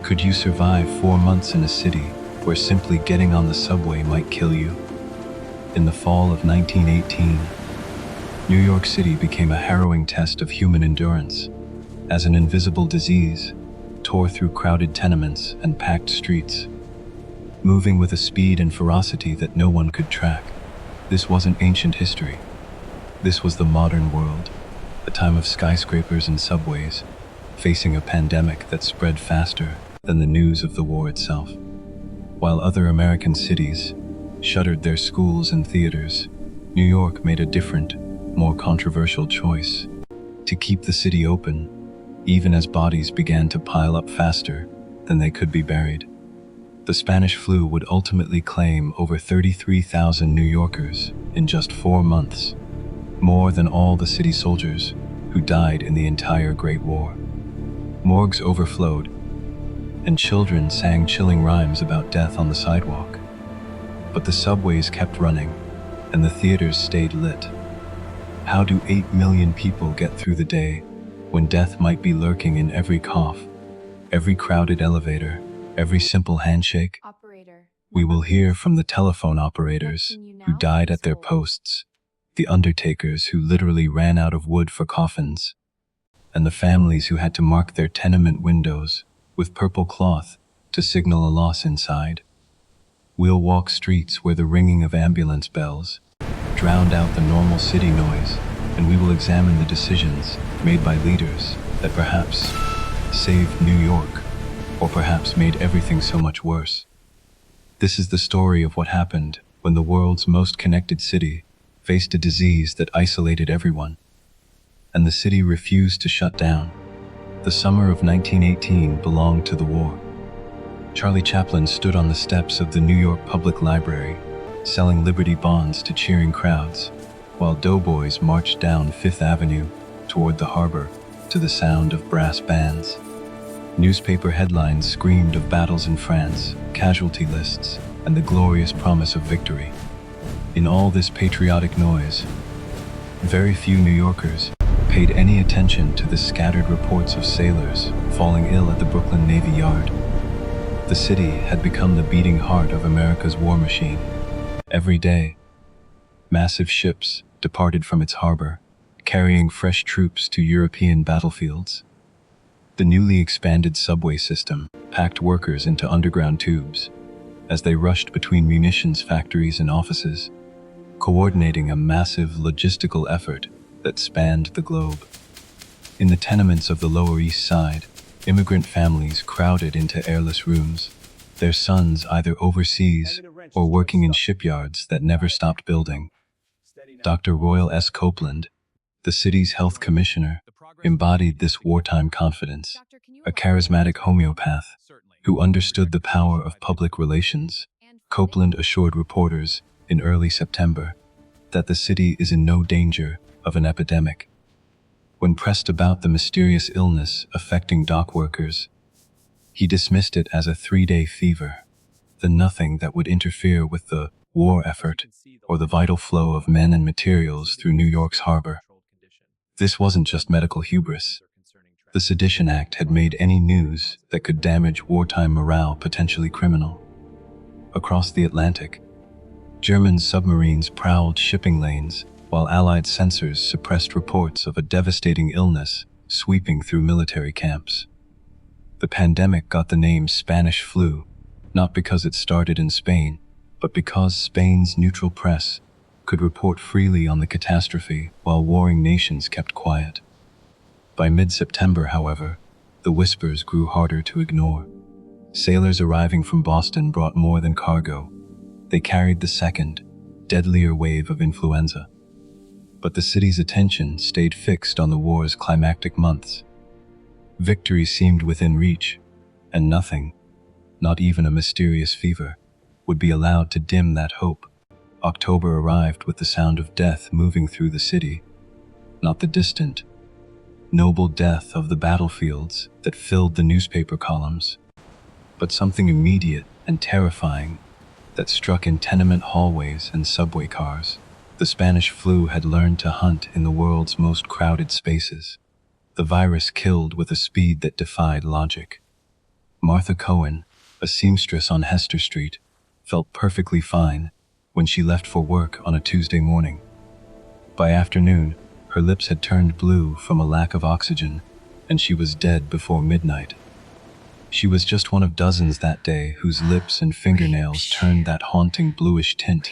Could you survive 4 months in a city where simply getting on the subway might kill you? In the fall of 1918, New York City became a harrowing test of human endurance, as an invisible disease tore through crowded tenements and packed streets, moving with a speed and ferocity that no one could track. This wasn't ancient history. This was the modern world, a time of skyscrapers and subways, facing a pandemic that spread faster than the news of the war itself. While other American cities shuttered their schools and theaters, New York made a different, more controversial choice: to keep the city open, even as bodies began to pile up faster than they could be buried. The Spanish flu would ultimately claim over 33,000 New Yorkers in just 4 months, more than all the city soldiers who died in the entire Great War. Morgues overflowed, and children sang chilling rhymes about death on the sidewalk. But the subways kept running, and the theaters stayed lit. How do 8 million people get through the day when death might be lurking in every cough, every crowded elevator, every simple handshake? Operator. We will hear from the telephone operators who died at their posts, the undertakers who literally ran out of wood for coffins, and the families who had to mark their tenement windows with purple cloth to signal a loss inside. We'll walk streets where the ringing of ambulance bells drowned out the normal city noise, and we will examine the decisions made by leaders that perhaps saved New York, or perhaps made everything so much worse. This is the story of what happened when the world's most connected city faced a disease that isolated everyone, and the city refused to shut down. The summer of 1918 belonged to the war. Charlie Chaplin stood on the steps of the New York Public Library, selling Liberty bonds to cheering crowds, while doughboys marched down Fifth Avenue toward the harbor to the sound of brass bands. Newspaper headlines screamed of battles in France, casualty lists, and the glorious promise of victory. In all this patriotic noise, very few New Yorkers paid any attention to the scattered reports of sailors falling ill at the Brooklyn Navy Yard. The city had become the beating heart of America's war machine. Every day, massive ships departed from its harbor, carrying fresh troops to European battlefields. The newly expanded subway system packed workers into underground tubes as they rushed between munitions factories and offices, coordinating a massive logistical effort that spanned the globe. In the tenements of the Lower East Side, immigrant families crowded into airless rooms, their sons either overseas or working in shipyards that never stopped building. Dr. Royal S. Copeland, the city's health commissioner, embodied this wartime confidence, a charismatic homeopath who understood the power of public relations. Copeland assured reporters in early September that the city is in no danger of an epidemic. When pressed about the mysterious illness affecting dock workers, he dismissed it as a 3-day fever, the nothing that would interfere with the war effort or the vital flow of men and materials through New York's harbor. This wasn't just medical hubris. The Sedition Act had made any news that could damage wartime morale potentially criminal. Across the Atlantic, German submarines prowled shipping lanes, while Allied censors suppressed reports of a devastating illness sweeping through military camps. The pandemic got the name Spanish flu, not because it started in Spain, but because Spain's neutral press could report freely on the catastrophe while warring nations kept quiet. By mid-September, however, the whispers grew harder to ignore. Sailors arriving from Boston brought more than cargo. They carried the second, deadlier wave of influenza. But the city's attention stayed fixed on the war's climactic months. Victory seemed within reach, and nothing, not even a mysterious fever, would be allowed to dim that hope. October arrived with the sound of death moving through the city, not the distant, noble death of the battlefields that filled the newspaper columns, but something immediate and terrifying that struck in tenement hallways and subway cars. The Spanish flu had learned to hunt in the world's most crowded spaces. The virus killed with a speed that defied logic. Martha Cohen, a seamstress on Hester Street, felt perfectly fine when she left for work on a Tuesday morning. By afternoon, her lips had turned blue from a lack of oxygen, and she was dead before midnight. She was just one of dozens that day whose lips and fingernails turned that haunting bluish tint,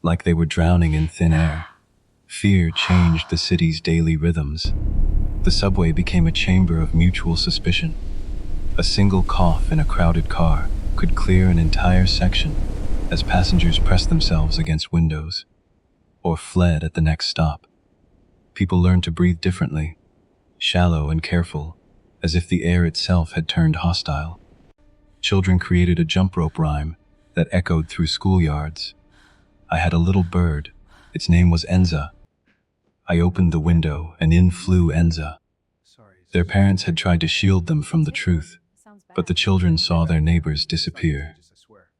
like they were drowning in thin air. Fear changed the city's daily rhythms. The subway became a chamber of mutual suspicion. A single cough in a crowded car could clear an entire section as passengers pressed themselves against windows or fled at the next stop. People learned to breathe differently, shallow and careful, as if the air itself had turned hostile. Children created a jump rope rhyme that echoed through schoolyards. I had a little bird. Its name was Enza. I opened the window, and in flew Enza. Their parents had tried to shield them from the truth, but the children saw their neighbors disappear.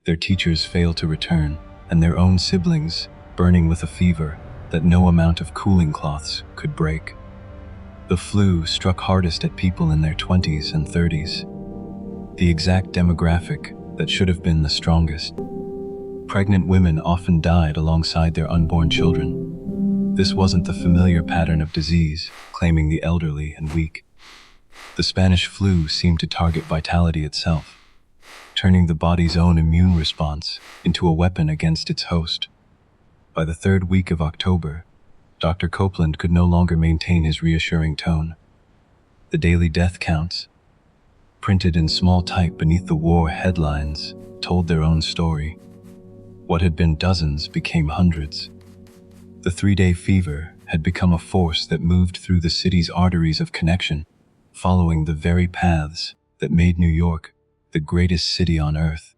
Their teachers failed to return, and their own siblings burning with a fever that no amount of cooling cloths could break. The flu struck hardest at people in their 20s and 30s, the exact demographic that should have been the strongest. Pregnant women often died alongside their unborn children. This wasn't the familiar pattern of disease, claiming the elderly and weak. The Spanish flu seemed to target vitality itself, turning the body's own immune response into a weapon against its host. By the third week of October, Dr. Copeland could no longer maintain his reassuring tone. The daily death counts, printed in small type beneath the war headlines, told their own story. What had been dozens became hundreds. The 3-day fever had become a force that moved through the city's arteries of connection, following the very paths that made New York the greatest city on earth.